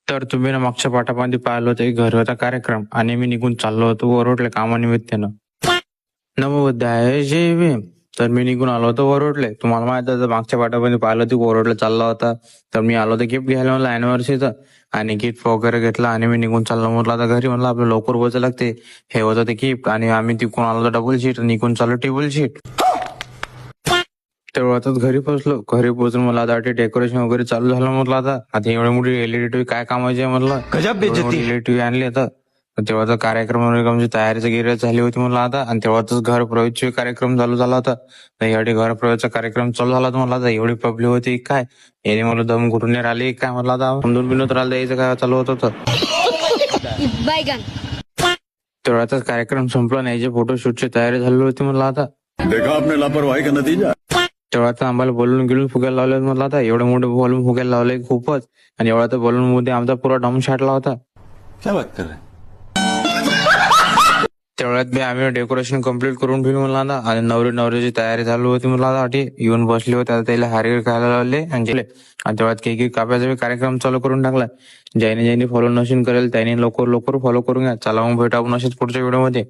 तर तुम्ही ना मागच्या पाठामध्ये पाहिलं होतं की घरी होता कार्यक्रम आणि मी निघून चाललो होतो वरोडले कामानिमित्तानं. नमोध्याय जय. तर मी निघून आलो होतो वरोडले. तुम्हाला माहित होतं मागच्या पाठामध्ये पाहिलं होतं वरोडला चालला होता. तर मी आलो होतो गिफ्ट घ्यायला मला अॅनिव्हर्सरीचं आणि गिफ्ट वगैरे घेतला आणि मी निघून चाललो. म्हटलं आता घरी म्हणलं आपलं लवकर पोहोचायला लागते. हे होतं ते गिफ्ट आणि आम्ही तिकडून आलो होतो डबल शीट निघून चाललो टेबल शीट. तेव्हा आता घरी पोहोचलो. घरी पोहोचून मला आता डेकोरेशन वगैरे चालू झालं. म्हटलं आता एवढी मोठी एलईडी टीव्ही काय कामाची आहे म्हणलं. गजब बेइज्जती. एलईडी टीव्ही आणली आता. तेव्हा कार्यक्रम वगैरे म्हणजे तयारीची गिऱ्हाईक झाली होती म्हणलं आता. आणि तेव्हाच घर प्रवेशचे कार्यक्रम चालू झाला होता. तर एवढी घर प्रवेशचा कार्यक्रम चालू झाला होता. मला आता एवढी पब्लिक होती काय याने मला दम घुटून राहिली काय म्हणलं आता समजून बिनून राहिलं यायचं काय चालू होत होतं. तेवढ्यातच कार्यक्रम संपला नाही जे फोटोशूटची तयारी झाली होती म्हणलं आता. देखा आपने लापरवाही का नतीजा. तेव्हा आम्हाला बोलून गेलून फुगायला लावले म्हटलं आता एवढे मोठे बॉलून फुगायला लावले खूपच. आणि एवढा तर बॉलून मध्ये आमचा पुरा डम छाटला होता. क्या बात कर रहे हैं? तेवढ्यात मी आम्ही डेकोरेशन कम्प्लीट करून ठेवली म्हणला ना. आणि नवरीची तयारी चालू होती म्हणला आता. येऊन बसले होते आता त्याला हारी खायला लावले आणि तेवढ्यात केक कापायचा कार्यक्रम चालू करून टाकला. ज्याने फॉलो नशीन करेल त्याने लवकर फॉलो करून घ्या. चला मग भेटू आपण असेच पुढच्या व्हिडिओ मध्ये.